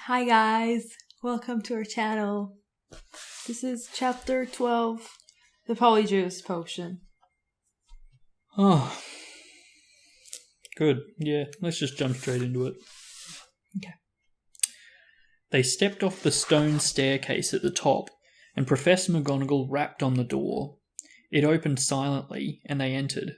Hi guys, welcome to our channel. This is chapter 12, the Polyjuice potion. Oh, good. Yeah, let's just jump straight into it. Okay. They stepped off the stone staircase at the top, and Professor McGonagall rapped on the door. It opened silently, and they entered.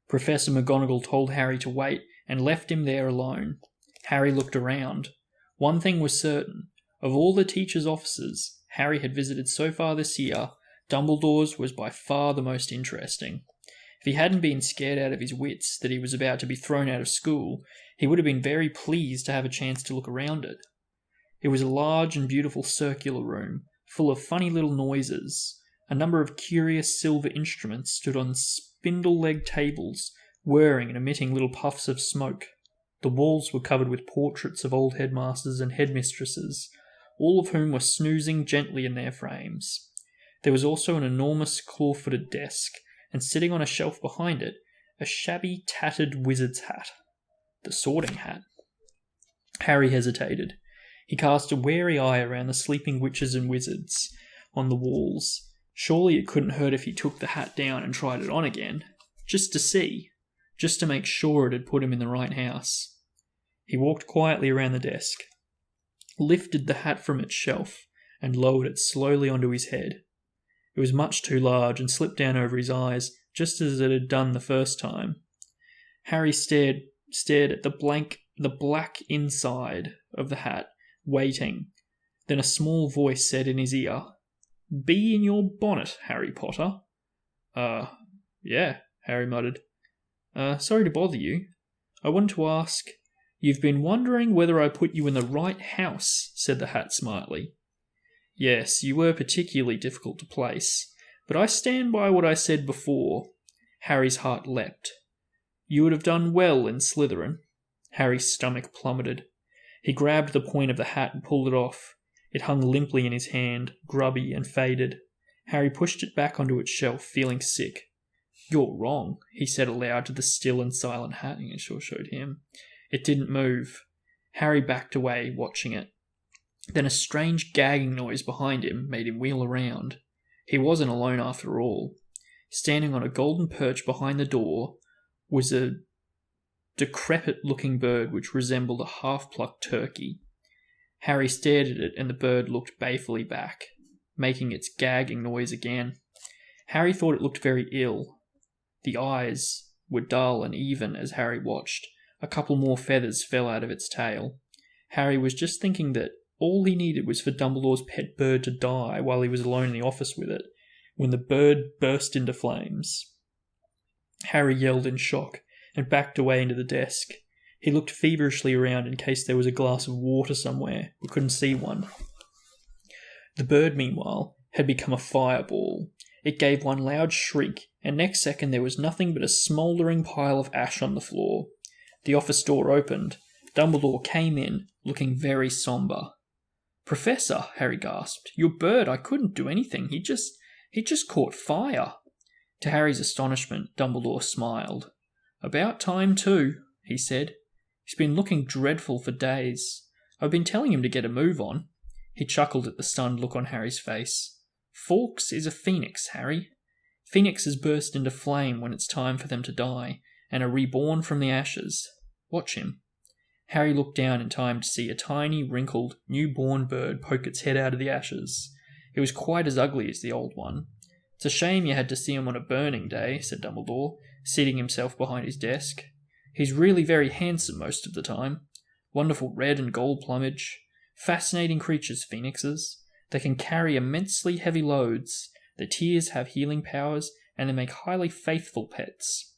Professor McGonagall told Harry to wait and left him there alone. Harry looked around. One thing was certain. Of all the teachers' offices Harry had visited so far this year, Dumbledore's was by far the most interesting. If he hadn't been scared out of his wits that he was about to be thrown out of school, he would have been very pleased to have a chance to look around it. It was a large and beautiful circular room, full of funny little noises. A number of curious silver instruments stood on spindle-legged tables, whirring and emitting little puffs of smoke. The walls were covered with portraits of old headmasters and headmistresses, all of whom were snoozing gently in their frames. There was also an enormous claw-footed desk, and sitting on a shelf behind it, a shabby, tattered wizard's hat. The sorting hat. Harry hesitated. He cast a wary eye around the sleeping witches and wizards on the walls. Surely it couldn't hurt if he took the hat down and tried it on again, just to see. Just to make sure it had put him in the right house. He walked quietly around the desk, lifted the hat from its shelf, and lowered it slowly onto his head. It was much too large and slipped down over his eyes, just as it had done the first time. Harry stared at the black inside of the hat, waiting. Then a small voice said in his ear, "Be in your bonnet, Harry Potter." Yeah, Harry muttered. Sorry to bother you. I wanted to ask, you've been wondering whether I put you in the right house, said the hat smartly. Yes, you were particularly difficult to place, but I stand by what I said before. Harry's heart leapt. You would have done well in Slytherin. Harry's stomach plummeted. He grabbed the point of the hat and pulled it off. It hung limply in his hand, grubby and faded. Harry pushed it back onto its shelf, feeling sick. You're wrong, he said aloud to the still and silent hat, and it sure showed him. It didn't move. Harry backed away, watching it. Then a strange gagging noise behind him made him wheel around. He wasn't alone after all. Standing on a golden perch behind the door was a decrepit-looking bird which resembled a half-plucked turkey. Harry stared at it, and the bird looked balefully back, making its gagging noise again. Harry thought it looked very ill. The eyes were dull and even as Harry watched. A couple more feathers fell out of its tail. Harry was just thinking that all he needed was for Dumbledore's pet bird to die while he was alone in the office with it, when the bird burst into flames. Harry yelled in shock and backed away into the desk. He looked feverishly around in case there was a glass of water somewhere, but couldn't see one. The bird, meanwhile, had become a fireball. It gave one loud shriek, and next second there was nothing but a smouldering pile of ash on the floor. The office door opened. Dumbledore came in, looking very sombre. "Professor," Harry gasped, "your bird, I couldn't do anything. He just caught fire." To Harry's astonishment, Dumbledore smiled. "About time too," he said. "He's been looking dreadful for days. I've been telling him to get a move on." He chuckled at the stunned look on Harry's face. "Fawkes is a phoenix, Harry. Phoenixes burst into flame when it's time for them to die, and are reborn from the ashes. Watch him." Harry looked down in time to see a tiny, wrinkled, newborn bird poke its head out of the ashes. It was quite as ugly as the old one. "It's a shame you had to see him on a burning day," said Dumbledore, seating himself behind his desk. "He's really very handsome most of the time. Wonderful red and gold plumage. Fascinating creatures, phoenixes. They can carry immensely heavy loads. Their tears have healing powers, and they make highly faithful pets."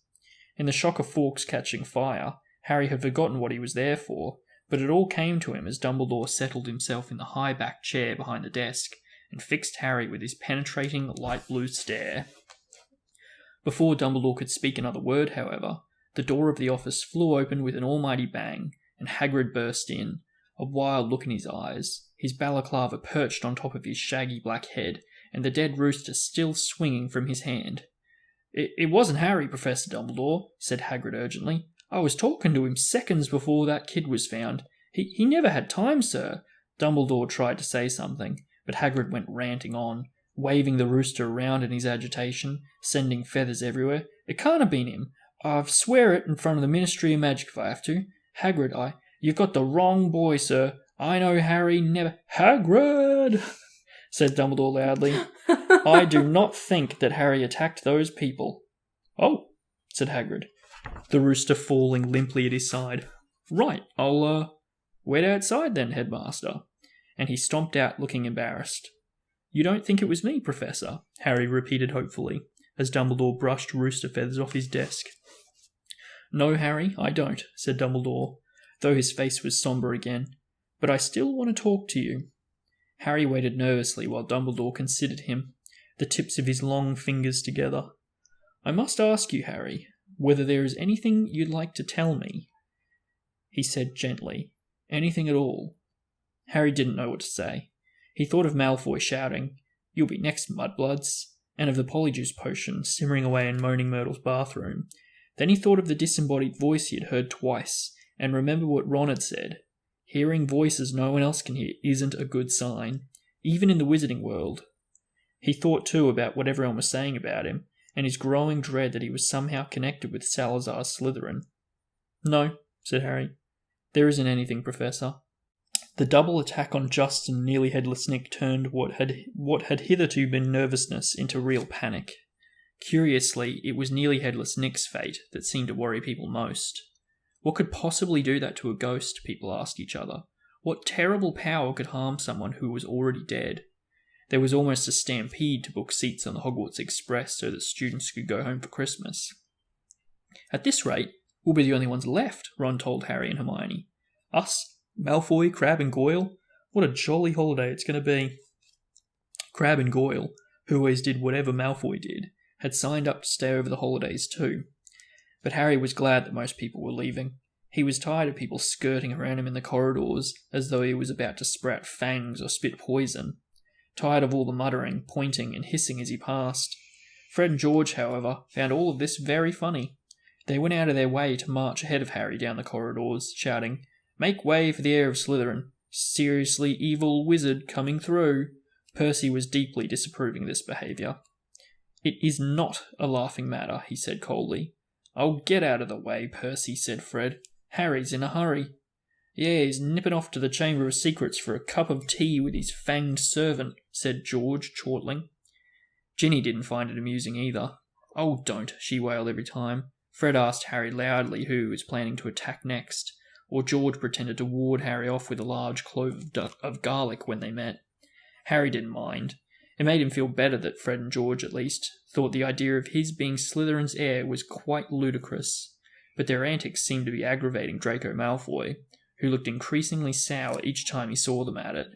In the shock of Fawkes catching fire, Harry had forgotten what he was there for, but it all came to him as Dumbledore settled himself in the high-backed chair behind the desk and fixed Harry with his penetrating light blue stare. Before Dumbledore could speak another word, however, the door of the office flew open with an almighty bang, and Hagrid burst in, a wild look in his eyes, his balaclava perched on top of his shaggy black head, and the dead rooster still swinging from his hand. It wasn't Harry, Professor Dumbledore," said Hagrid urgently. "I was talking to him seconds before that kid was found. He never had time, sir. Dumbledore tried to say something, but Hagrid went ranting on, waving the rooster around in his agitation, sending feathers everywhere. "It can't have been him. I've swear it in front of the Ministry of Magic if I have to. Hagrid, you've got the wrong boy, sir. I know Harry never—" "Hagrid!" said Dumbledore loudly. "I do not think that Harry attacked those people." "Oh," said Hagrid, the rooster falling limply at his side. "Right, I'll wait outside then, Headmaster." And he stomped out looking embarrassed. "You don't think it was me, Professor?" Harry repeated hopefully, as Dumbledore brushed rooster feathers off his desk. "No, Harry, I don't," said Dumbledore, though his face was sombre again. "But I still want to talk to you." Harry waited nervously while Dumbledore considered him, the tips of his long fingers together. "I must ask you, Harry, whether there is anything you'd like to tell me," he said gently. "Anything at all." Harry didn't know what to say. He thought of Malfoy shouting, "You'll be next, mudbloods," and of the Polyjuice potion simmering away in Moaning Myrtle's bathroom. Then he thought of the disembodied voice he had heard twice, and remembered what Ron had said. Hearing voices no one else can hear isn't a good sign, even in the wizarding world. He thought too about what everyone was saying about him, and his growing dread that he was somehow connected with Salazar's Slytherin. "No," said Harry. "There isn't anything, Professor." The double attack on Justin Nearly Headless Nick turned what had hitherto been nervousness into real panic. Curiously, it was Nearly Headless Nick's fate that seemed to worry people most. What could possibly do that to a ghost, people asked each other? What terrible power could harm someone who was already dead? There was almost a stampede to book seats on the Hogwarts Express so that students could go home for Christmas. "At this rate, we'll be the only ones left," Ron told Harry and Hermione. "Us, Malfoy, Crabbe and Goyle. What a jolly holiday it's going to be." Crabbe and Goyle, who always did whatever Malfoy did, had signed up to stay over the holidays too. But Harry was glad that most people were leaving. He was tired of people skirting around him in the corridors as though he was about to sprout fangs or spit poison. Tired of all the muttering, pointing and hissing as he passed. Fred and George, however, found all of this very funny. They went out of their way to march ahead of Harry down the corridors, shouting, "Make way for the heir of Slytherin. Seriously evil wizard coming through." Percy was deeply disapproving of this behaviour. "It is not a laughing matter," he said coldly. "Oh, get out of the way, Percy," said Fred. "Harry's in a hurry." "Yeah, he's nipping off to the Chamber of Secrets for a cup of tea with his fanged servant," said George, chortling. Ginny didn't find it amusing either. "Oh, don't," she wailed every time. Fred asked Harry loudly who he was planning to attack next, or George pretended to ward Harry off with a large clove of garlic when they met. Harry didn't mind. It made him feel better that Fred and George, at least, thought the idea of his being Slytherin's heir was quite ludicrous, but their antics seemed to be aggravating Draco Malfoy, who looked increasingly sour each time he saw them at it.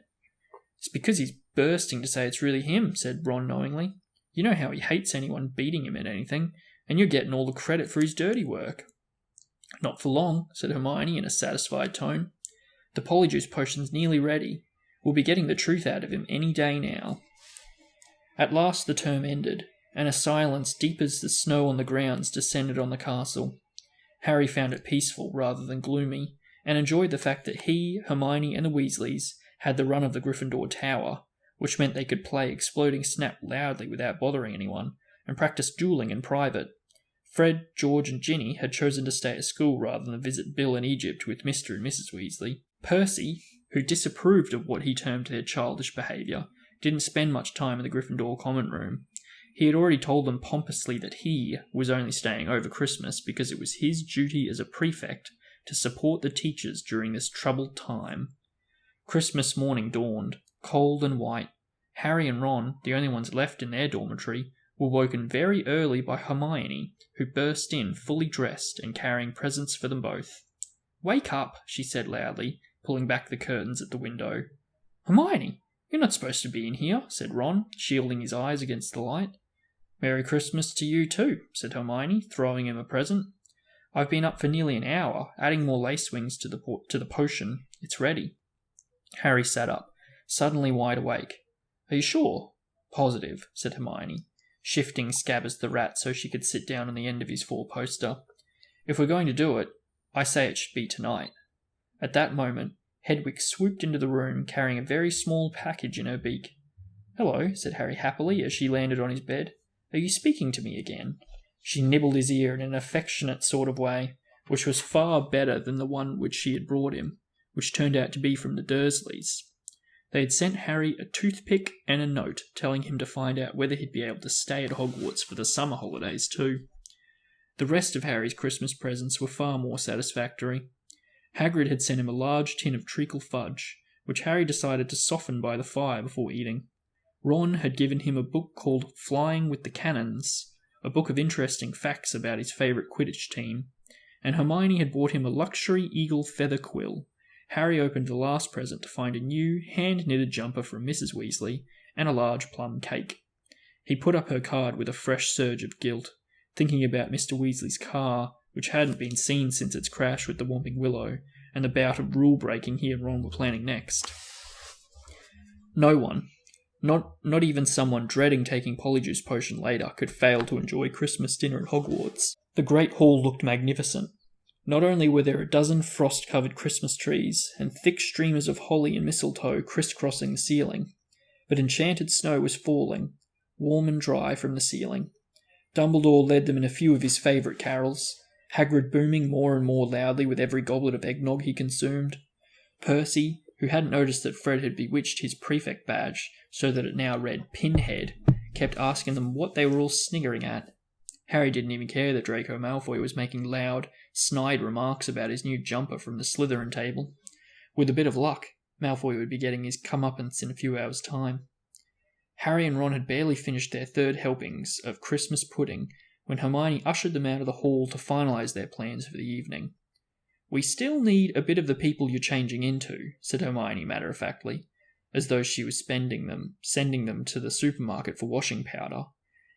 "It's because he's bursting to say it's really him," said Ron knowingly. "You know how he hates anyone beating him at anything, and you're getting all the credit for his dirty work." "Not for long," said Hermione in a satisfied tone. "The Polyjuice potion's nearly ready. We'll be getting the truth out of him any day now." At last the term ended, and a silence deep as the snow on the grounds descended on the castle. Harry found it peaceful rather than gloomy, and enjoyed the fact that he, Hermione and the Weasleys had the run of the Gryffindor Tower, which meant they could play Exploding Snap loudly without bothering anyone, and practice dueling in private. Fred, George and Ginny had chosen to stay at school rather than visit Bill in Egypt with Mr. and Mrs. Weasley. Percy, who disapproved of what he termed their childish behaviour, didn't spend much time in the Gryffindor common room. He had already told them pompously that he was only staying over Christmas because it was his duty as a prefect to support the teachers during this troubled time. Christmas morning dawned, cold and white. Harry and Ron, the only ones left in their dormitory, were woken very early by Hermione, who burst in fully dressed and carrying presents for them both. "Wake up," she said loudly, pulling back the curtains at the window. "Hermione, you're not supposed to be in here," said Ron, shielding his eyes against the light. "Merry Christmas to you too," said Hermione, throwing him a present. "I've been up for nearly an hour, adding more lace wings to the potion. It's ready." Harry sat up, suddenly wide awake. "Are you sure?" "Positive," said Hermione, shifting Scabbers the rat so she could sit down on the end of his four-poster. "If we're going to do it, I say it should be tonight." At that moment, Hedwig swooped into the room, carrying a very small package in her beak. "Hello," said Harry happily as she landed on his bed. "Are you speaking to me again?" She nibbled his ear in an affectionate sort of way, which was far better than the one which she had brought him, which turned out to be from the Dursleys. They had sent Harry a toothpick and a note telling him to find out whether he'd be able to stay at Hogwarts for the summer holidays too. The rest of Harry's Christmas presents were far more satisfactory. Hagrid had sent him a large tin of treacle fudge, which Harry decided to soften by the fire before eating. Ron had given him a book called Flying with the Cannons, a book of interesting facts about his favourite Quidditch team, and Hermione had bought him a luxury eagle feather quill. Harry opened the last present to find a new, hand-knitted jumper from Mrs. Weasley and a large plum cake. He put up her card with a fresh surge of guilt, thinking about Mr. Weasley's car, which hadn't been seen since its crash with the Whomping Willow, and the bout of rule-breaking he and Ron were planning next. No one, not even someone dreading taking Polyjuice potion later, could fail to enjoy Christmas dinner at Hogwarts. The Great Hall looked magnificent. Not only were there a dozen frost-covered Christmas trees and thick streamers of holly and mistletoe crisscrossing the ceiling, but enchanted snow was falling, warm and dry from the ceiling. Dumbledore led them in a few of his favourite carols, Hagrid booming more and more loudly with every goblet of eggnog he consumed. Percy, who hadn't noticed that Fred had bewitched his prefect badge so that it now read Pinhead, kept asking them what they were all sniggering at. Harry didn't even care that Draco Malfoy was making loud, snide remarks about his new jumper from the Slytherin table. With a bit of luck, Malfoy would be getting his comeuppance in a few hours' time. Harry and Ron had barely finished their third helpings of Christmas pudding when Hermione ushered them out of the hall to finalise their plans for the evening. "We still need a bit of the people you're changing into," said Hermione matter-of-factly, as though she was sending them to the supermarket for washing powder.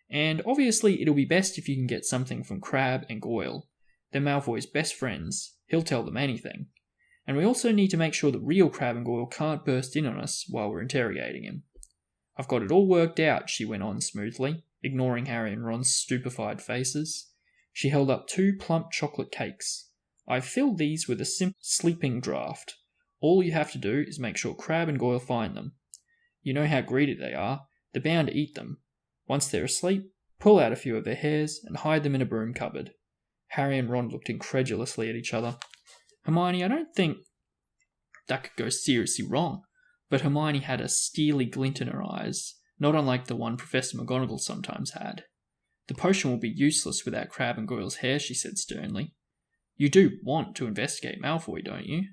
"And obviously it'll be best if you can get something from Crabbe and Goyle. They're Malfoy's best friends. He'll tell them anything. And we also need to make sure that real Crabbe and Goyle can't burst in on us while we're interrogating him. I've got it all worked out," she went on smoothly, ignoring Harry and Ron's stupefied faces. She held up 2 plump chocolate cakes. "I've filled these with a simple sleeping draught. All you have to do is make sure Crabbe and Goyle find them. You know how greedy they are. They're bound to eat them. Once they're asleep, pull out a few of their hairs and hide them in a broom cupboard." Harry and Ron looked incredulously at each other. "Hermione, I don't think that could go seriously wrong." But Hermione had a steely glint in her eyes, not unlike the one Professor McGonagall sometimes had. "The potion will be useless without Crabbe and Goyle's hair," she said sternly. "You do want to investigate Malfoy, don't you?"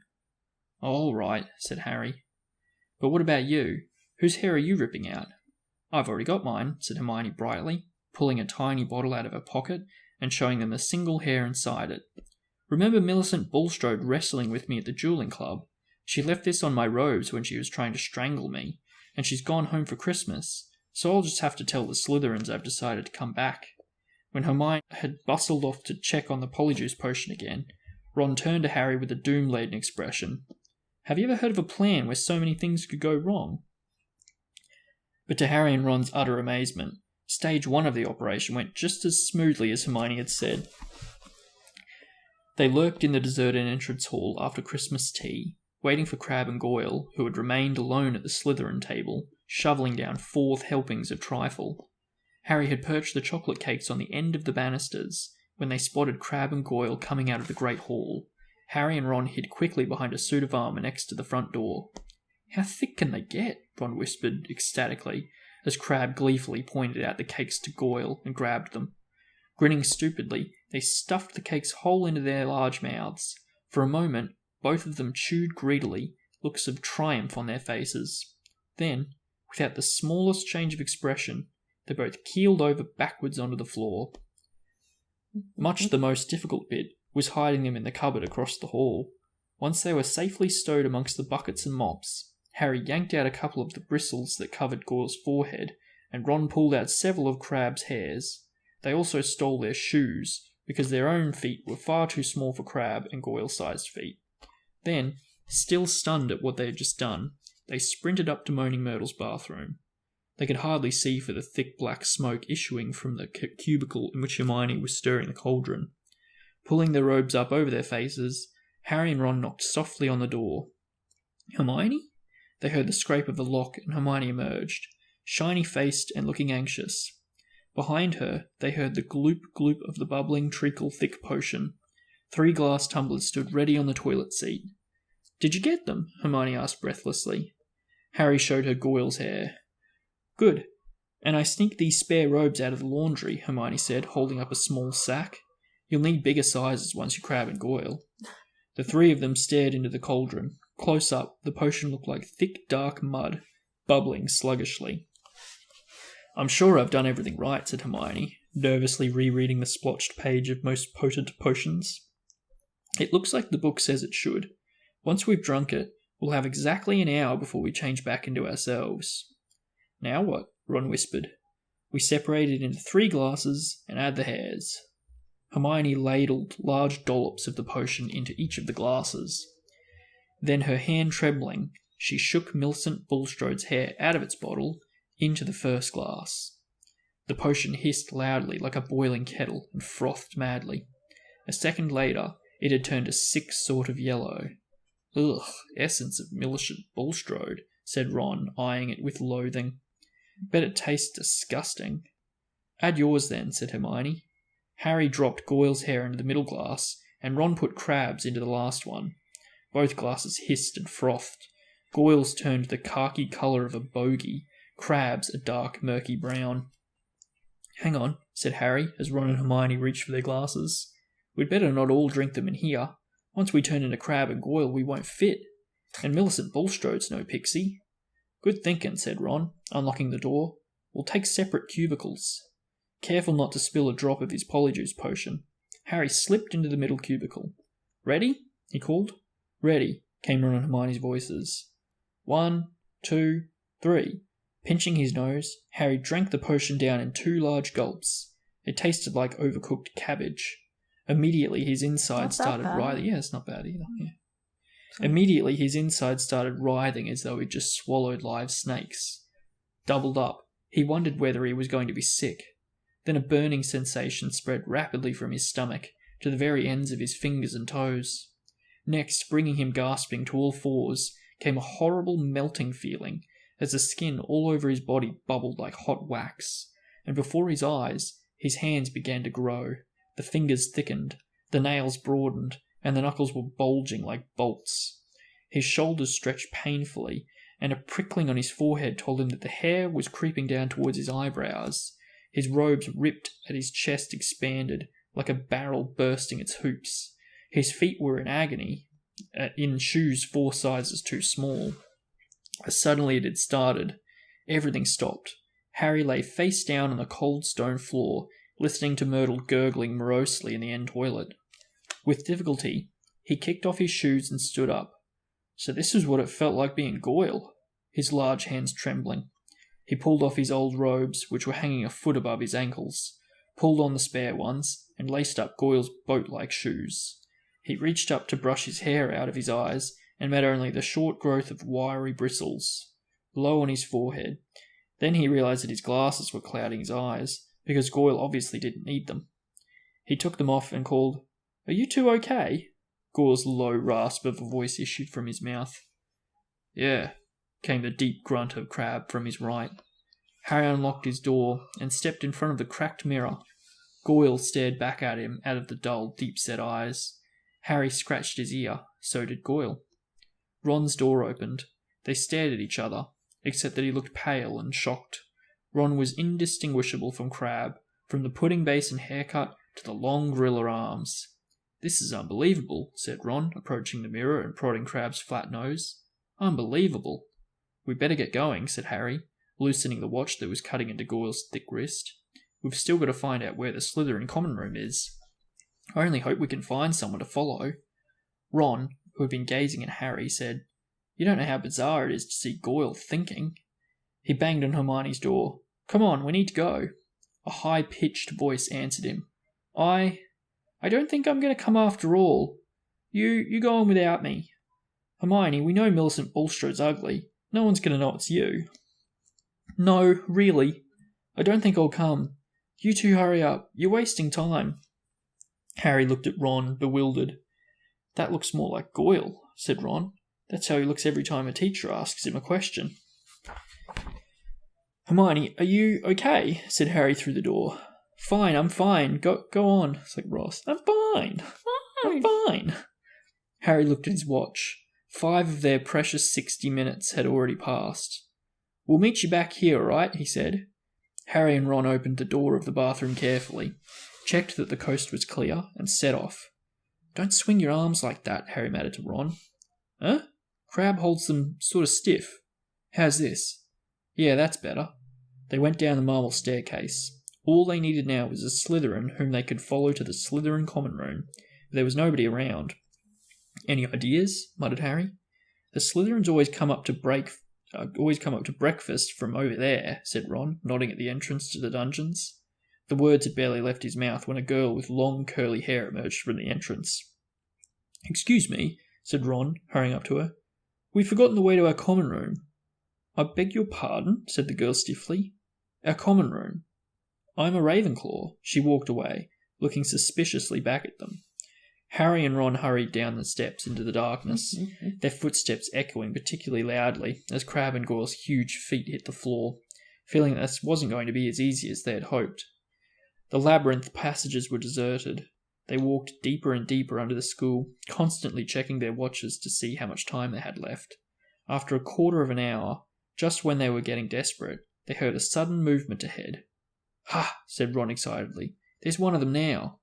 "All right," said Harry. "But what about you? Whose hair are you ripping out?" "I've already got mine," said Hermione brightly, pulling a tiny bottle out of her pocket and showing them a single hair inside it. "Remember Millicent Bulstrode wrestling with me at the dueling club? She left this on my robes when she was trying to strangle me, and she's gone home for Christmas, so I'll just have to tell the Slytherins I've decided to come back." When Hermione had bustled off to check on the Polyjuice potion again, Ron turned to Harry with a doom-laden expression. "Have you ever heard of a plan where so many things could go wrong?" But to Harry and Ron's utter amazement, stage 1 of the operation went just as smoothly as Hermione had said. They lurked in the deserted entrance hall after Christmas tea, waiting for Crabbe and Goyle, who had remained alone at the Slytherin table, shovelling down 4th helpings of trifle. Harry had perched the chocolate cakes on the end of the banisters when they spotted Crabbe and Goyle coming out of the Great Hall. Harry and Ron hid quickly behind a suit of armour next to the front door. "How thick can they get?" Ron whispered ecstatically, as Crabbe gleefully pointed out the cakes to Goyle and grabbed them. Grinning stupidly, they stuffed the cakes whole into their large mouths. For a moment, both of them chewed greedily, looks of triumph on their faces. Then, without the smallest change of expression, they both keeled over backwards onto the floor. Much the most difficult bit was hiding them in the cupboard across the hall. Once they were safely stowed amongst the buckets and mops, Harry yanked out a couple of the bristles that covered Goyle's forehead, and Ron pulled out several of Crabbe's hairs. They also stole their shoes, because their own feet were far too small for Crabbe and Goyle-sized feet. Then, still stunned at what they had just done, they sprinted up to Moaning Myrtle's bathroom. They could hardly see for the thick black smoke issuing from the cubicle in which Hermione was stirring the cauldron. Pulling their robes up over their faces, Harry and Ron knocked softly on the door. Hermione? They heard the scrape of the lock and Hermione emerged, shiny-faced and looking anxious. Behind her, they heard the gloop-gloop of the bubbling, treacle-thick potion. 3 glass tumblers stood ready on the toilet seat. "Did you get them?" Hermione asked breathlessly. Harry showed her Goyle's hair. "Good. And I sneaked these spare robes out of the laundry," Hermione said, holding up a small sack. "You'll need bigger sizes once you Crabbe and Goyle." The 3 of them stared into the cauldron. Close up, the potion looked like thick, dark mud, bubbling sluggishly. "I'm sure I've done everything right," said Hermione, nervously rereading the splotched page of most potent potions. "It looks like the book says it should. Once we've drunk it, we'll have exactly an hour before we change back into ourselves." "Now what?" Ron whispered. "We separate it into 3 glasses and add the hairs." Hermione ladled large dollops of the potion into each of the glasses. Then, her hand trembling, she shook Millicent Bulstrode's hair out of its bottle into the first glass. The potion hissed loudly like a boiling kettle and frothed madly. A second later, it had turned a sick sort of yellow. "Ugh, essence of Millicent Bulstrode," said Ron, eyeing it with loathing. "Bet it tastes disgusting." "Add yours then," said Hermione. Harry dropped Goyle's hair into the middle glass, and Ron put Crabbe's into the last one. Both glasses hissed and frothed. Goyle's turned the khaki colour of a bogey, Crabbe's a dark, murky brown. "Hang on," said Harry, as Ron and Hermione reached for their glasses. "We'd better not all drink them in here. Once we turn into Crabbe and Goyle, we won't fit. And Millicent Bulstrode's no pixie." "Good thinking," said Ron, unlocking the door. "We'll take separate cubicles." Careful not to spill a drop of his Polyjuice potion, Harry slipped into the middle cubicle. "Ready?" he called. "Ready," came Ron and Hermione's voices. 1, 2, 3. Pinching his nose, Harry drank the potion down in 2 large gulps. It tasted like overcooked cabbage. Immediately his insides started writhing. Yeah, it's not bad either. Yeah. Immediately his insides started writhing as though he'd just swallowed live snakes. Doubled up, he wondered whether he was going to be sick. Then a burning sensation spread rapidly from his stomach to the very ends of his fingers and toes. Next, bringing him gasping to all fours, came a horrible melting feeling as the skin all over his body bubbled like hot wax, and before his eyes, his hands began to grow, the fingers thickened, the nails broadened, and the knuckles were bulging like bolts. His shoulders stretched painfully, and a prickling on his forehead told him that the hair was creeping down towards his eyebrows. His robes ripped and his chest expanded like a barrel bursting its hoops. His feet were in agony, in shoes 4 sizes too small. As suddenly it had started, everything stopped. Harry lay face down on the cold stone floor, listening to Myrtle gurgling morosely in the end toilet. With difficulty, he kicked off his shoes and stood up. So this was what it felt like being Goyle, his large hands trembling. He pulled off his old robes, which were hanging a foot above his ankles, pulled on the spare ones, and laced up Goyle's boat-like shoes. He reached up to brush his hair out of his eyes, and met only the short growth of wiry bristles, low on his forehead. Then he realized that his glasses were clouding his eyes, because Goyle obviously didn't need them. He took them off and called, "Are you two okay?" Goyle's low rasp of a voice issued from his mouth. "Yeah," came the deep grunt of Crabbe from his right. Harry unlocked his door and stepped in front of the cracked mirror. Goyle stared back at him out of the dull, deep-set eyes. Harry scratched his ear, so did Goyle. Ron's door opened. They stared at each other, except that he looked pale and shocked. Ron was indistinguishable from Crabbe, from the pudding basin haircut to the long gorilla arms. "This is unbelievable," said Ron, approaching the mirror and prodding Crabbe's flat nose. "Unbelievable." "We'd better get going," said Harry, loosening the watch that was cutting into Goyle's thick wrist. "We've still got to find out where the Slytherin common room is. I only hope we can find someone to follow." Ron, who had been gazing at Harry, said, "You don't know how bizarre it is to see Goyle thinking." He banged on Hermione's door. "Come on, we need to go." A high-pitched voice answered him. I don't think I'm going to come after all. You go on without me. Hermione, we know Millicent Bulstrode's ugly. No one's going to know it's you." "No, really. I don't think I'll come. You two hurry up. You're wasting time." Harry looked at Ron, bewildered. "That looks more like Goyle," said Ron. That's how he looks every time a teacher asks him a question. Hermione, are you okay? Said Harry through the door. Fine, I'm fine. Go on, said Ross. I'm fine. I'm fine. Harry looked at his watch. 5 of their precious 60 minutes had already passed. We'll meet you back here, all right? He said. Harry and Ron opened the door of the bathroom carefully, checked that the coast was clear, and set off. Don't swing your arms like that, Harry muttered to Ron. Huh? Crabbe holds them sort of stiff. How's this? Yeah, that's better. They went down the marble staircase. All they needed now was a Slytherin whom they could follow to the Slytherin common room. There was nobody around. Any ideas? Muttered Harry. The Slytherins always come up to breakfast from over there, said Ron, nodding at the entrance to the dungeons. The words had barely left his mouth when a girl with long curly hair emerged from the entrance. Excuse me, said Ron, hurrying up to her. We've forgotten the way to our common room. I beg your pardon, said the girl stiffly. Our common room. I'm a Ravenclaw. She walked away, looking suspiciously back at them. Harry and Ron hurried down the steps into the darkness, their footsteps echoing particularly loudly as Crabbe and Goyle's huge feet hit the floor, feeling that this wasn't going to be as easy as they had hoped. The labyrinth passages were deserted. They walked deeper and deeper under the school, constantly checking their watches to see how much time they had left. After a quarter of an hour, just when they were getting desperate, they heard a sudden movement ahead. Ha! Said Ron excitedly. There's one of them now.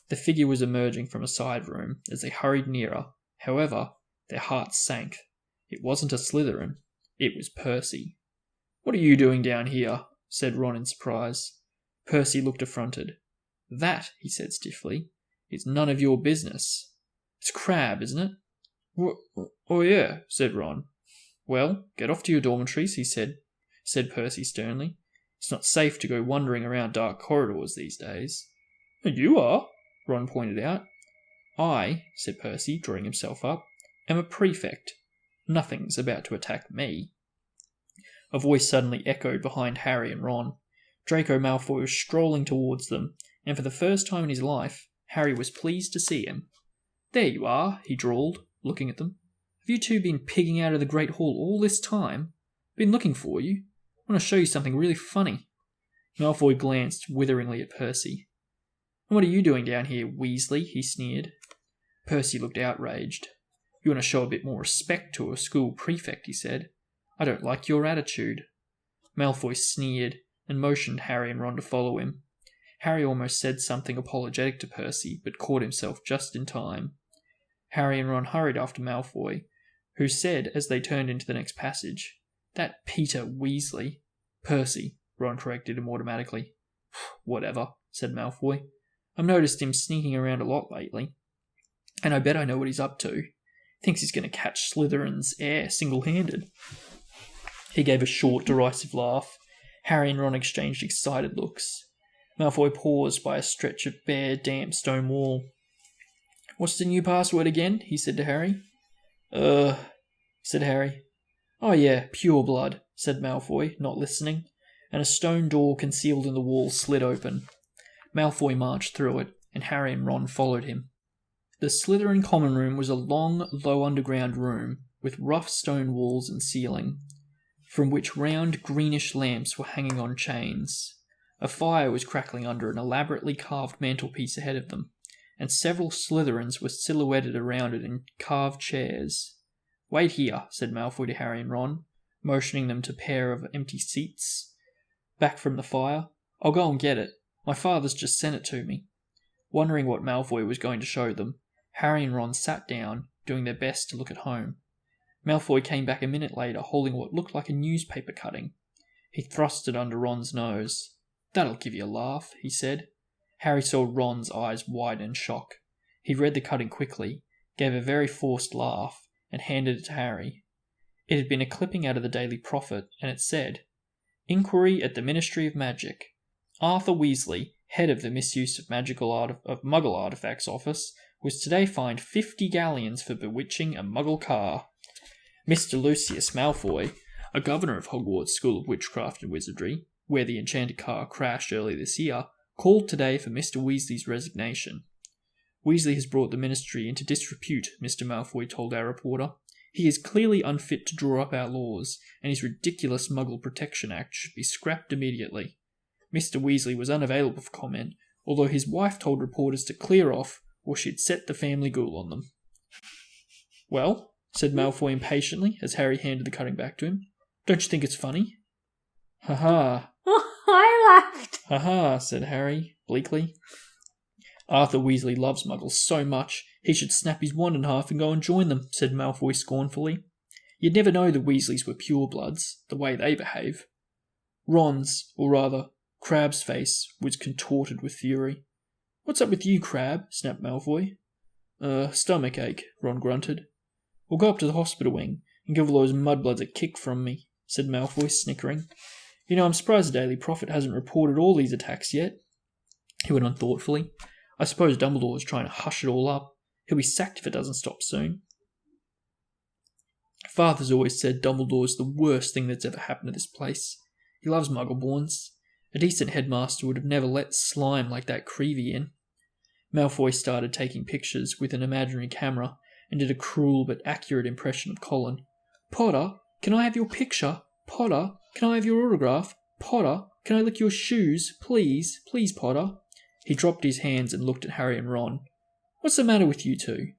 The figure was emerging from a side room as they hurried nearer. However, their hearts sank. It wasn't a Slytherin. It was Percy. What are you doing down here? Said Ron in surprise. Percy looked affronted. That, he said stiffly, is none of your business. It's Crabbe, isn't it? Oh yeah, said Ron. Well, get off to your dormitories, said Percy sternly. It's not safe to go wandering around dark corridors these days. You are, Ron pointed out. I, said Percy, drawing himself up, am a prefect. Nothing's about to attack me. A voice suddenly echoed behind Harry and Ron. Draco Malfoy was strolling towards them, and for the first time in his life, Harry was pleased to see him. There you are, he drawled, looking at them. Have you two been pigging out of the Great Hall all this time? Been looking for you. I want to show you something really funny. Malfoy glanced witheringly at Percy. What are you doing down here, Weasley? He sneered. Percy looked outraged. You want to show a bit more respect to a school prefect, he said. I don't like your attitude. Malfoy sneered and motioned Harry and Ron to follow him. Harry almost said something apologetic to Percy, but caught himself just in time. Harry and Ron hurried after Malfoy, who said as they turned into the next passage, That Peter Weasley. Percy, Ron corrected him automatically. Whatever, said Malfoy. I've noticed him sneaking around a lot lately, and I bet I know what he's up to. Thinks he's going to catch Slytherin's heir single-handed. He gave a short, derisive laugh. Harry and Ron exchanged excited looks. Malfoy paused by a stretch of bare, damp stone wall. What's the new password again? He said to Harry. Said Harry. Oh yeah, pure blood, said Malfoy, not listening, and a stone door concealed in the wall slid open. Malfoy marched through it, and Harry and Ron followed him. The Slytherin common room was a long, low underground room with rough stone walls and ceiling, from which round greenish lamps were hanging on chains. A fire was crackling under an elaborately carved mantelpiece ahead of them, and several Slytherins were silhouetted around it in carved chairs. Wait here, said Malfoy to Harry and Ron, motioning them to a pair of empty seats back from the fire. I'll go and get it. My father's just sent it to me. Wondering what Malfoy was going to show them, Harry and Ron sat down, doing their best to look at home. Malfoy came back a minute later holding what looked like a newspaper cutting. He thrust it under Ron's nose. That'll give you a laugh, he said. Harry saw Ron's eyes widen in shock. He read the cutting quickly, gave a very forced laugh, and handed it to Harry. It had been a clipping out of the Daily Prophet, and it said, Inquiry at the Ministry of Magic. Arthur Weasley, head of the Misuse of Muggle Artifacts Office, was today fined 50 galleons for bewitching a Muggle car. Mr. Lucius Malfoy, a governor of Hogwarts School of Witchcraft and Wizardry, where the enchanted car crashed earlier this year, called today for Mr. Weasley's resignation. Weasley has brought the ministry into disrepute, Mr. Malfoy told our reporter. He is clearly unfit to draw up our laws, and his ridiculous Muggle Protection Act should be scrapped immediately. Mr. Weasley was unavailable for comment, although his wife told reporters to clear off, or she'd set the family ghoul on them. "Well," said Malfoy impatiently, as Harry handed the cutting back to him. "Don't you think it's funny?" "Ha-ha." I laughed. "Ha-ha," said Harry, bleakly. "Arthur Weasley loves Muggles so much, he should snap his wand in half and go and join them," said Malfoy scornfully. "You'd never know the Weasleys were purebloods, the way they behave." Ron's, or rather, Crabbe's face was contorted with fury. "What's up with you, Crabbe?" snapped Malfoy. Stomach ache," Ron grunted. "We'll go up to the hospital wing and give all those mudbloods a kick from me," said Malfoy, snickering. "You know, I'm surprised the Daily Prophet hasn't reported all these attacks yet," he went on thoughtfully. "I suppose Dumbledore's trying to hush it all up. He'll be sacked if it doesn't stop soon." "Father's always said Dumbledore's the worst thing that's ever happened to this place. He loves Muggleborns. A decent headmaster would have never let slime like that Creevy in." Malfoy started taking pictures with an imaginary camera and did a cruel but accurate impression of Colin. "Potter, can I have your picture? Potter, can I have your autograph? Potter, can I lick your shoes? Please, please, Potter." He dropped his hands and looked at Harry and Ron. "What's the matter with you two?"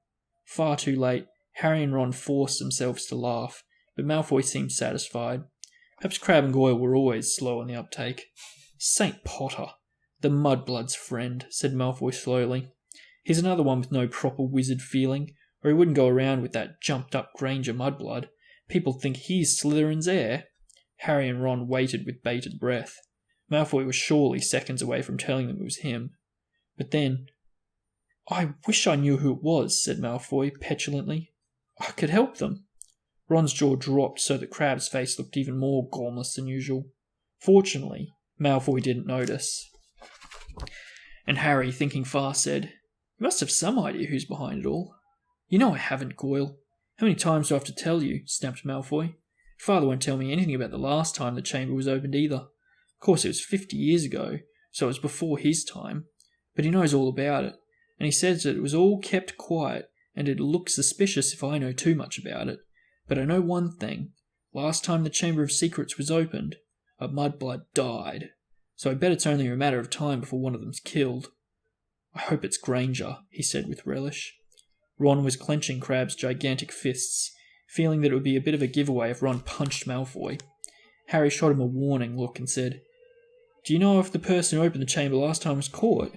Far too late, Harry and Ron forced themselves to laugh, but Malfoy seemed satisfied. Perhaps Crabbe and Goyle were always slow on the uptake. "Saint Potter, the mudblood's friend," said Malfoy slowly. "He's another one with no proper wizard feeling, or he wouldn't go around with that jumped-up Granger mudblood. People think he's Slytherin's heir." Harry and Ron waited with bated breath. Malfoy was surely seconds away from telling them it was him. But then, "I wish I knew who it was," said Malfoy petulantly. "I could help them." Ron's jaw dropped so that Crabbe's face looked even more gormless than usual. Fortunately, Malfoy didn't notice. And Harry, thinking fast, said, "You must have some idea who's behind it all." "You know I haven't, Goyle. How many times do I have to tell you?" snapped Malfoy. "Your father won't tell me anything about the last time the chamber was opened either. Of course, it was 50 years ago, so it was before his time. But he knows all about it, and he says that it was all kept quiet, and it'll look suspicious if I know too much about it. But I know one thing. Last time the Chamber of Secrets was opened, a mudblood died. So I bet it's only a matter of time before one of them's killed." "I hope it's Granger," he said with relish. Ron was clenching Crabbe's gigantic fists, feeling that it would be a bit of a giveaway if Ron punched Malfoy. Harry shot him a warning look and said, "Do you know if the person who opened the chamber last time was caught?"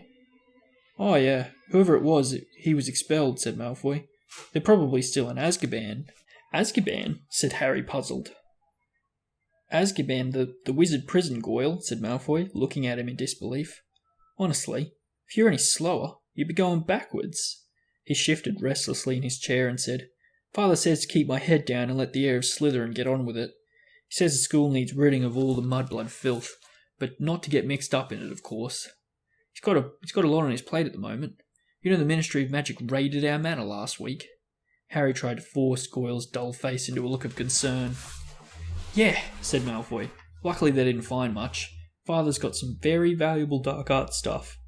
"Oh yeah, whoever it was, he was expelled," said Malfoy. "They're probably still in Azkaban." "Azkaban?" said Harry, puzzled. "Azkaban, the wizard prison, Goyle," said Malfoy, looking at him in disbelief. "Honestly, if you're any slower, you'd be going backwards." He shifted restlessly in his chair and said, "Father says to keep my head down and let the heir of Slytherin get on with it. He says the school needs ridding of all the mudblood filth, but not to get mixed up in it, of course. He's got a lot on his plate at the moment. You know the Ministry of Magic raided our manor last week." Harry tried to force Goyle's dull face into a look of concern. "Yeah," said Malfoy. "Luckily they didn't find much. Father's got some very valuable dark art stuff.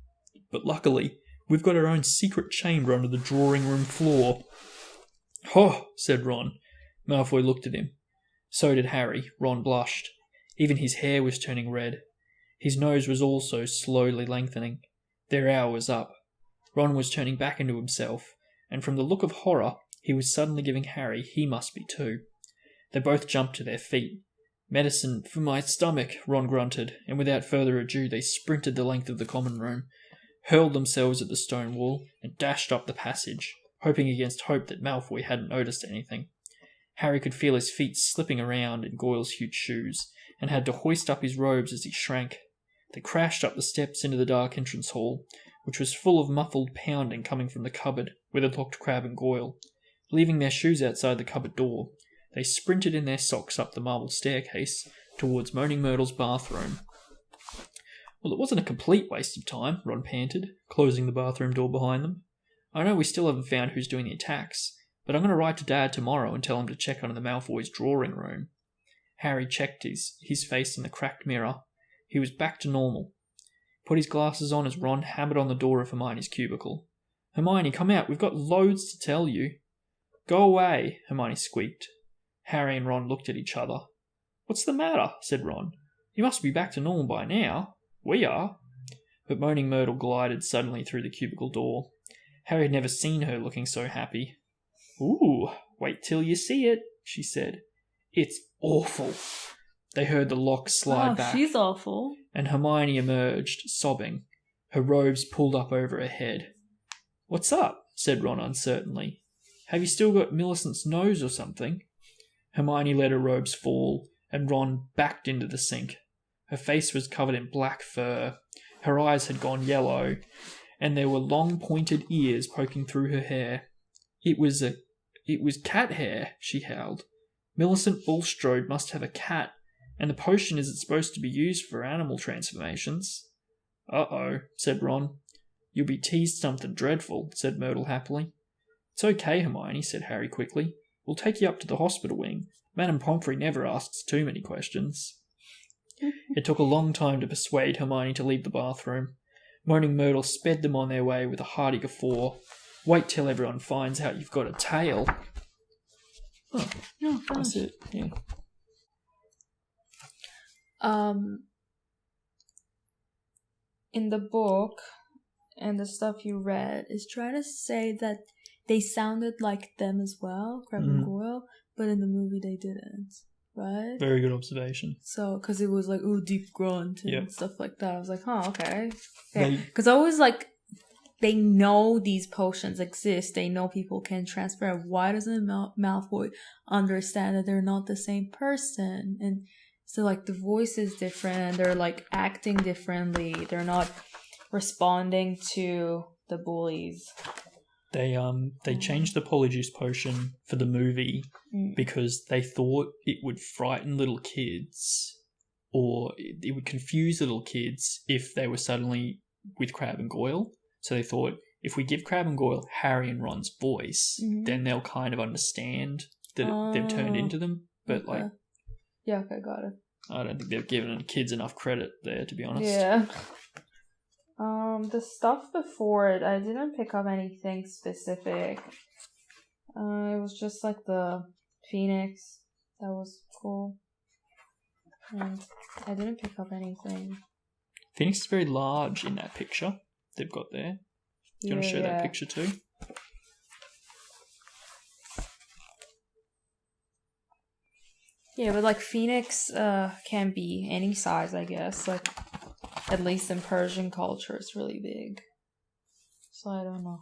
But luckily, we've got our own secret chamber under the drawing room floor." "Ho!" said Ron. Malfoy looked at him. So did Harry. Ron blushed. Even his hair was turning red. His nose was also slowly lengthening. Their hour was up. Ron was turning back into himself, and from the look of horror, he was suddenly giving Harry he must be too. They both jumped to their feet. "Medicine for my stomach," Ron grunted, and without further ado they sprinted the length of the common room, hurled themselves at the stone wall, and dashed up the passage, hoping against hope that Malfoy hadn't noticed anything. Harry could feel his feet slipping around in Goyle's huge shoes, and had to hoist up his robes as he shrank. They crashed up the steps into the dark entrance hall, which was full of muffled pounding coming from the cupboard where they locked Crabbe and Goyle. Leaving their shoes outside the cupboard door, they sprinted in their socks up the marble staircase towards Moaning Myrtle's bathroom. "Well, it wasn't a complete waste of time," Ron panted, closing the bathroom door behind them. "I know we still haven't found who's doing the attacks, but I'm going to write to Dad tomorrow and tell him to check under the Malfoy's drawing room." Harry checked his face in the cracked mirror. He was back to normal. Put his glasses on as Ron hammered on the door of Hermione's cubicle. "Hermione, come out, we've got loads to tell you." Go away, Hermione squeaked. Harry and Ron looked at each other. What's the matter? Said Ron. You must be back to normal by now. We are. But Moaning Myrtle glided suddenly through the cubicle door. Harry had never seen her looking so happy. Ooh, wait till you see it, she said. It's awful. They heard the lock slide back. She's awful. And Hermione emerged, sobbing. Her robes pulled up over her head. What's up? Said Ron uncertainly. Have you still got Millicent's nose or something? Hermione let her robes fall, and Ron backed into the sink. Her face was covered in black fur. Her eyes had gone yellow, and there were long pointed ears poking through her hair. It was cat hair, she howled. Millicent Bulstrode must have a cat, and the potion isn't supposed to be used for animal transformations. Uh-oh, said Ron. You'll be teased something dreadful, said Myrtle happily. It's okay, Hermione, said Harry quickly. We'll take you up to the hospital wing. Madame Pomfrey never asks too many questions. It took a long time to persuade Hermione to leave the bathroom. Moaning Myrtle sped them on their way with a hearty guffaw. Wait till everyone finds out you've got a tail. Oh, No, that's it, yeah. In the book and the stuff you read is trying to say that they sounded like them as well, Crabbe and Goyle, but in the movie they didn't, right? Very good observation. So, because it was like, ooh, deep grunt and Yep. stuff like that. I was like, huh, okay. Because I was like, they know these potions exist. They know people can transfer. Why doesn't Malfoy understand that they're not the same person? And so, like, the voice is different and they're, like, acting differently. They're not responding to the bullies. They changed the Polyjuice potion for the movie because they thought it would frighten little kids, or it would confuse little kids if they were suddenly with Crabbe and Goyle. So they thought, if we give Crabbe and Goyle Harry and Ron's voice, then they'll kind of understand that they've turned into them. But okay. Yeah, okay, got it. I don't think they've given kids enough credit there, to be honest. Yeah. The stuff before it, I didn't pick up anything specific. It was just like the Phoenix. That was cool. And I didn't pick up anything. Phoenix is very large in that picture they've got there. Do you want to show that picture too? Yeah, but like Phoenix can be any size, I guess. Like, at least in Persian culture, it's really big. So I don't know.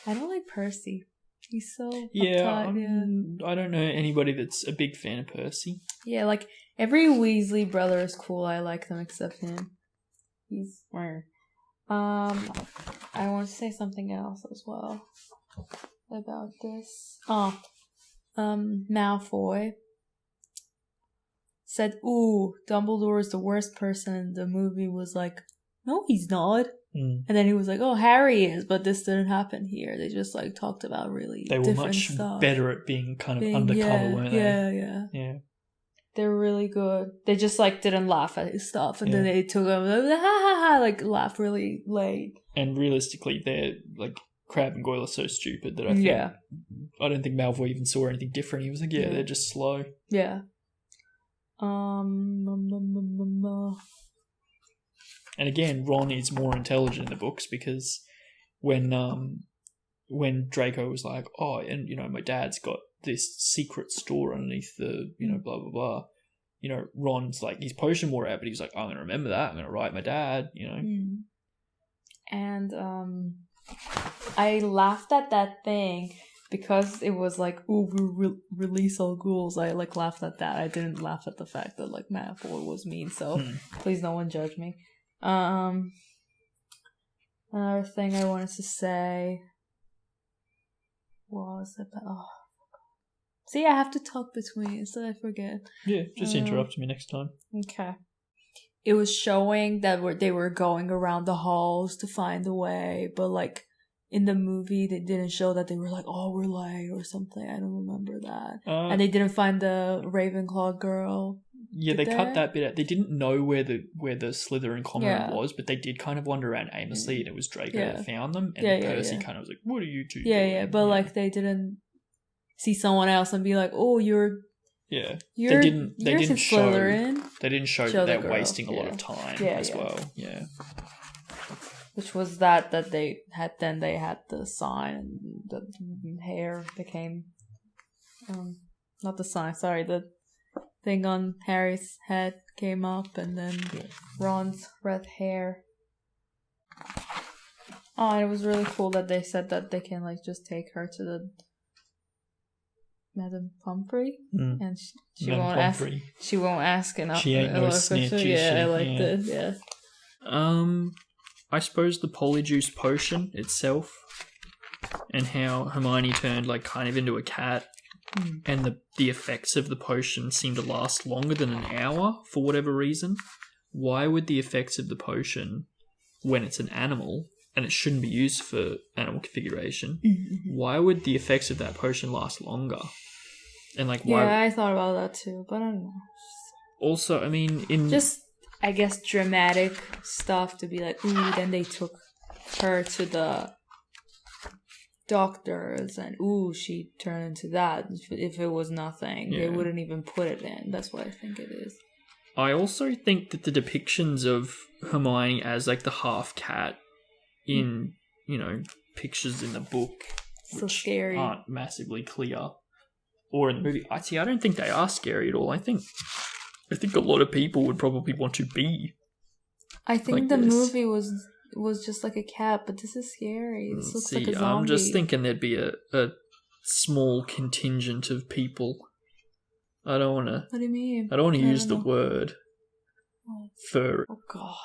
I don't like Percy. He's so uptight, I don't know anybody that's a big fan of Percy. Yeah, like every Weasley brother is cool. I like them except him. He's weird. I want to say something else as well about this. Malfoy said, ooh, Dumbledore is the worst person. The movie was like, no, he's not. And then he was like, oh, Harry is, but this didn't happen here. They just like talked about really different stuff. They were much better at being kind of undercover, weren't they? Yeah. They were really good. They just like didn't laugh at his stuff, and then they took him ha ha ha, like laughed really late. And realistically, they're like Crabbe and Goyle are so stupid that I think I don't think Malfoy even saw anything different. He was like, they're just slow. Yeah. And again, Ron is more intelligent in the books because when Draco was like, oh, and my dad's got this secret store underneath the blah blah blah, Ron's like, he's potion wore out, but he's like, I'm gonna remember that. I'm gonna write my dad. And I laughed at that thing because it was like, ooh, we release all ghouls. I like laughed at that. I didn't laugh at the fact that like Malfoy was mean. So please, no one judge me. Another thing I wanted to say was about. See, I have to talk between so I forget. Yeah, just interrupt me next time. Okay. It was showing that they were going around the halls to find the way, but like in the movie they didn't show that. They were like, oh, we're late or something. I don't remember that. And they didn't find the Ravenclaw girl. Yeah, they cut that bit out. They didn't know where the Slytherin common room was, but they did kind of wander around aimlessly, and it was Draco that found them, and Percy kind of was like, "What are you two doing?" Yeah, but like they didn't see someone else and be like, "Oh, you're." Yeah, they didn't show that they're girl. wasting a lot of time as well. Yeah, which was that they had. Then they had the sign, and the hair became, not the sign. Sorry, the thing on Harry's head came up, and then Ron's red hair. Oh, and it was really cool that they said that they can like just take her to the Madame Pomfrey, and she won't Pomfrey. ask. She won't ask enough. She ain't no snitch. Yeah, I liked it. Yeah. I suppose the Polyjuice potion itself, and how Hermione turned like kind of into a cat, and the effects of the potion seem to last longer than an hour for whatever reason. Why would the effects of the potion, when it's an animal, and it shouldn't be used for animal configuration, why would the effects of that potion last longer? And like, why? Yeah, I thought about that too, but I don't know. Also, I mean, in just, I guess, dramatic stuff to be like, ooh, then they took her to the doctors, and ooh, she turned into that. If it was nothing, they wouldn't even put it in. That's what I think it is. I also think that the depictions of Hermione as like the half cat in, pictures in the book, so which scary, aren't massively clear, or in the movie, I don't think they are scary at all. I think a lot of people would probably want to be. I think like the this. movie was just like a cat, but this is scary. This looks like a zombie. I'm just thinking there'd be a small contingent of people. I don't want to. What do you mean? I don't want to use the word for. Oh God.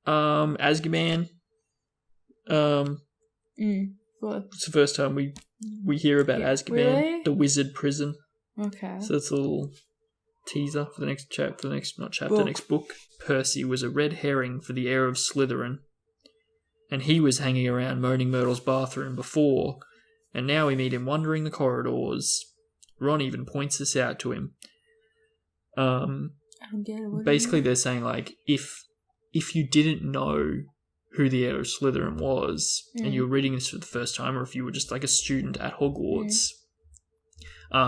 Azkaban. What? It's the first time we hear about Azkaban, really? the wizard prison. Okay. So that's a little teaser for the next the next book. Percy was a red herring for the heir of Slytherin, and he was hanging around Moaning Myrtle's bathroom before, and now we meet him wandering the corridors. Ron even points this out to him. I don't get it. Basically, they're saying like if you didn't know who the heir of Slytherin was, and you were reading this for the first time, or if you were just like a student at Hogwarts,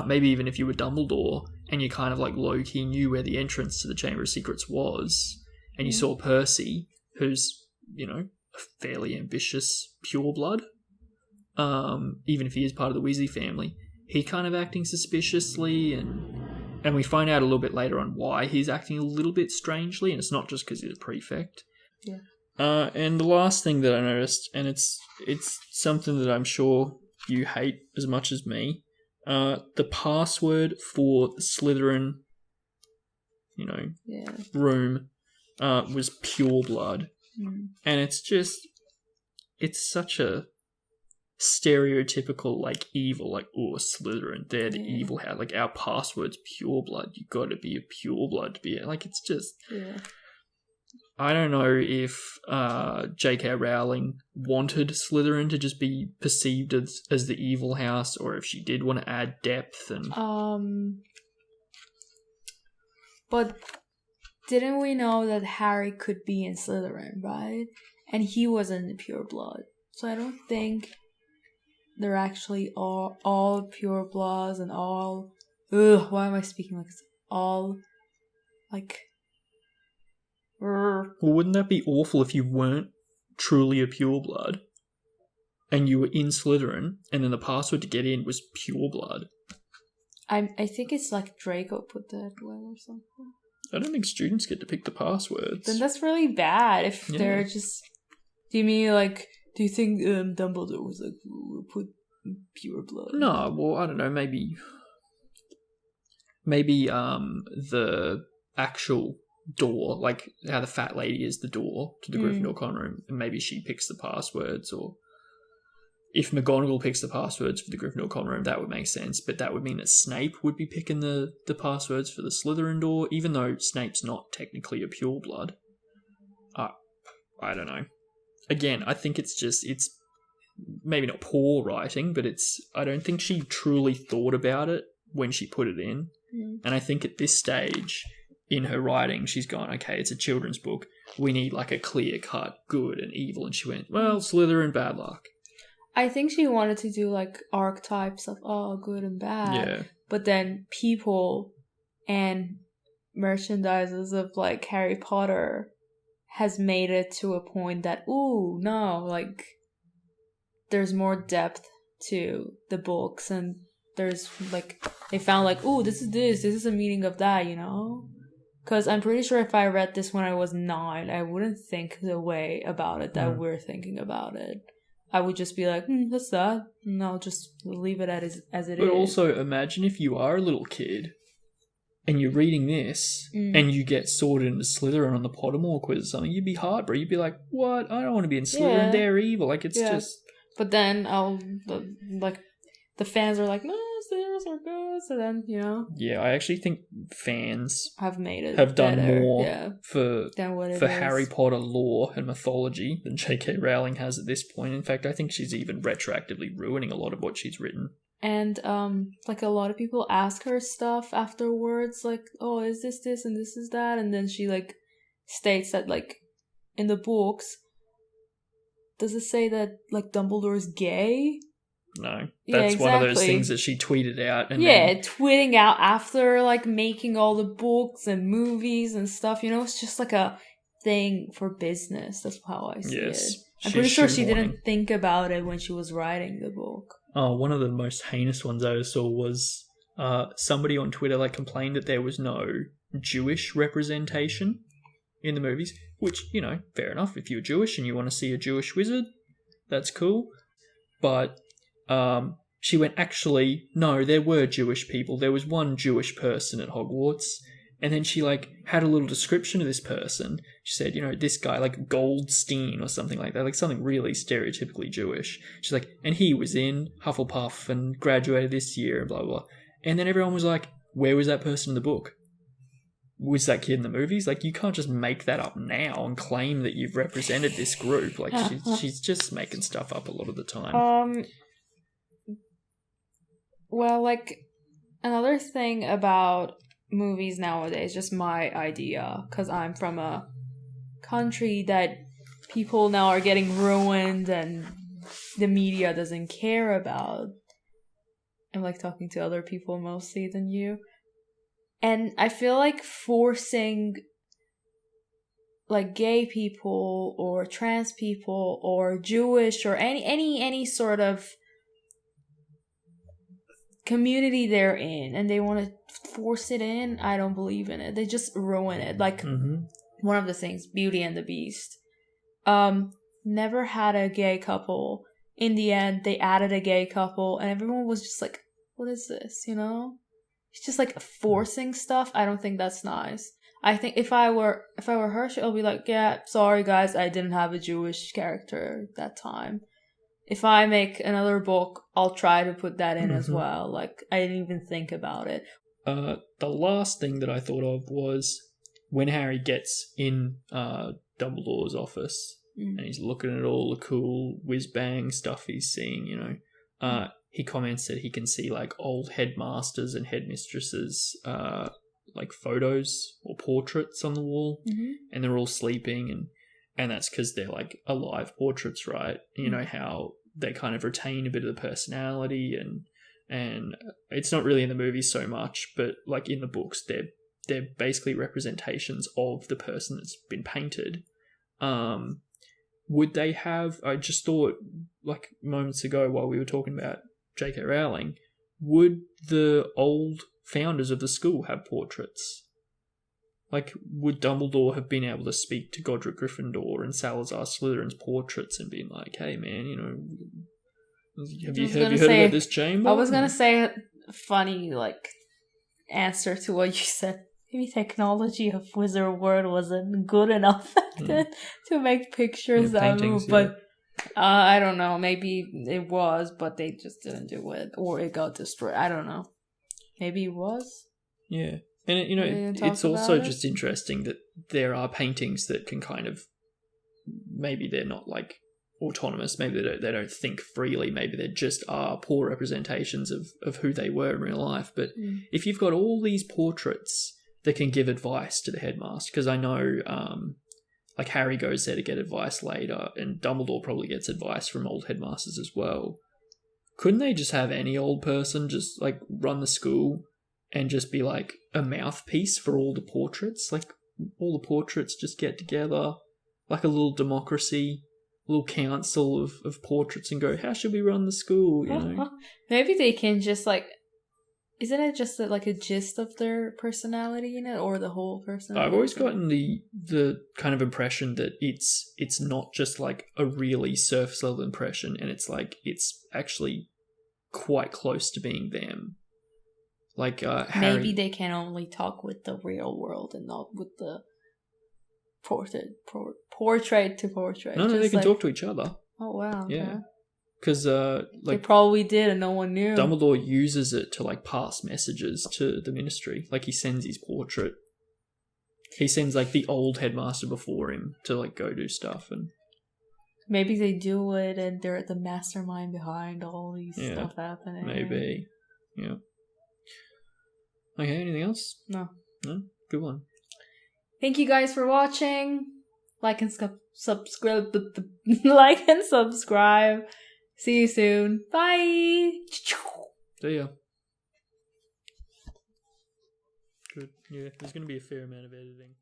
maybe even if you were Dumbledore, and you kind of like low-key knew where the entrance to the Chamber of Secrets was, and you saw Percy, who's, a fairly ambitious pureblood, even if he is part of the Weasley family, he kind of acting suspiciously, and we find out a little bit later on why he's acting a little bit strangely, and it's not just because he's a prefect. Yeah. And the last thing that I noticed, and it's something that I'm sure you hate as much as me, the password for the Slytherin, room, was pure blood. And it's such a stereotypical, like, evil, like, Slytherin, they're the evil house. Like, our password's pure blood. You gotta be a pure blood to be it. Like, it's just... Yeah. I don't know if J.K. Rowling wanted Slytherin to just be perceived as the evil house, or if she did want to add depth and... But didn't we know that Harry could be in Slytherin, right? And he wasn't pure blood. So I don't think they're actually all pure bloods and all... why am I speaking like this? All, like... Well, wouldn't that be awful if you weren't truly a pureblood and you were in Slytherin and then the password to get in was pureblood? I think it's like Draco put that way or something. I don't think students get to pick the passwords. Then that's really bad if they're just... Do you think Dumbledore was like, put pureblood? No, well, I don't know, maybe the actual door, like how the fat lady is the door to the Gryffindor common room, and maybe she picks the passwords, or if McGonagall picks the passwords for the Gryffindor common room, that would make sense, but that would mean that Snape would be picking the passwords for the Slytherin door, even though Snape's not technically a pureblood. I don't know. Again, I think it's maybe not poor writing, but I don't think she truly thought about it when she put it in. And I think at this stage in her writing, she's gone, okay, it's a children's book. We need like a clear-cut good and evil. And she went, well, Slytherin, bad luck. I think she wanted to do like archetypes of good and bad. Yeah. But then people and merchandises of like Harry Potter has made it to a point that, ooh, no, like there's more depth to the books, and there's like, they found like, ooh, this is a meaning of that, you know? Because I'm pretty sure if I read this when I was 9, I wouldn't think the way about it that we're thinking about it. I would just be like, that's that. And I'll just leave it as it is. But also imagine if you are a little kid and you're reading this and you get sorted into Slytherin on the Pottermore quiz or something, you'd be heartbroken. You'd be like, what? I don't want to be in Slytherin. Yeah. They're evil. Like, it's just... But then the fans are like, no, Slytherins are good. So then, you know. Yeah, I actually think fans have made it have done better, more for Harry Potter lore and mythology than J.K. Rowling has at this point. In fact, I think she's even retroactively ruining a lot of what she's written. And like a lot of people ask her stuff afterwards, like, oh, is this and this is that, and then she like states that like in the books, does it say that like Dumbledore's gay? No, that's one of those things that she tweeted out. And tweeting out after like making all the books and movies and stuff. You know, it's just like a thing for business. That's how I see it. I'm pretty sure she didn't think about it when she was writing the book. Oh, one of the most heinous ones I saw was somebody on Twitter like complained that there was no Jewish representation in the movies, which, you know, fair enough. If you're Jewish and you want to see a Jewish wizard, that's cool. But she went, actually, no, there were Jewish people. There was one Jewish person at Hogwarts. And then she, like, had a little description of this person. She said, you know, this guy, like, Goldstein or something like that, like something really stereotypically Jewish. She's like, and he was in Hufflepuff and graduated this year and blah, blah, blah. And then everyone was like, where was that person in the book? Was that kid in the movies? Like, you can't just make that up now and claim that you've represented this group. Like, she's just making stuff up a lot of the time. Well, like, another thing about movies nowadays, just my idea, because I'm from a country that people now are getting ruined and the media doesn't care about. I'm like talking to other people mostly than you. And I feel like forcing like gay people or trans people or Jewish or any sort of community they're in, and they want to force it in, I don't believe in it. They just ruin it. Like one of the things, Beauty and the Beast, never had a gay couple. In the end, they added a gay couple, and everyone was just like, what is this, you know? It's just like forcing stuff. I don't think that's nice. I think if I were her, she'll be like, yeah, sorry guys, I didn't have a Jewish character at that time. If I make another book, I'll try to put that in as well. Like, I didn't even think about it. The last thing that I thought of was when Harry gets in Dumbledore's office and he's looking at all the cool whiz-bang stuff he's seeing, you know. He comments that he can see, like, old headmasters and headmistresses, like, photos or portraits on the wall, and they're all sleeping, and that's because they're, like, alive portraits, right? You know how they kind of retain a bit of the personality, and it's not really in the movies so much, but, like, in the books, they're basically representations of the person that's been painted. Would they have... I just thought, like, moments ago while we were talking about J.K. Rowling, would the old founders of the school have portraits? Like, would Dumbledore have been able to speak to Godric Gryffindor and Salazar Slytherin's portraits and been like, hey man, you know, have you heard about this chamber? I was going to say a funny, like, answer to what you said. Maybe technology of Wizard World wasn't good enough to make pictures that move, but I don't know. Maybe it was, but they just didn't do it, or it got destroyed. I don't know. Maybe it was. Yeah. And, you know, it's also just interesting that there are paintings that can kind of, maybe they're not, like, autonomous. Maybe they don't think freely. Maybe they just are poor representations of who they were in real life. But if you've got all these portraits that can give advice to the headmaster, because I know like Harry goes there to get advice later, and Dumbledore probably gets advice from old headmasters as well. Couldn't they just have any old person just like run the school and just be like a mouthpiece for all the portraits? Like all the portraits just get together, like a little democracy, a little council of portraits, and go, how should we run the school? You know? Maybe they can just like, isn't it just like a gist of their personality in it, or the whole personality? I've always gotten the kind of impression that it's not just like a really surface level impression, and it's like it's actually quite close to being them. Like Harry, maybe they can only talk with the real world and not with the portrait to portrait. No, they can talk to each other. Oh wow! Yeah, because they probably did and no one knew. Dumbledore uses it to like pass messages to the Ministry. Like he sends his portrait. He sends like the old headmaster before him to like go do stuff, and maybe they do it and they're the mastermind behind all these stuff happening. Maybe, yeah. Okay, anything else? No. Good one. Thank you guys for watching. Like and subscribe. Like and subscribe. See you soon. Bye. See ya. Good. Yeah, there's going to be a fair amount of editing.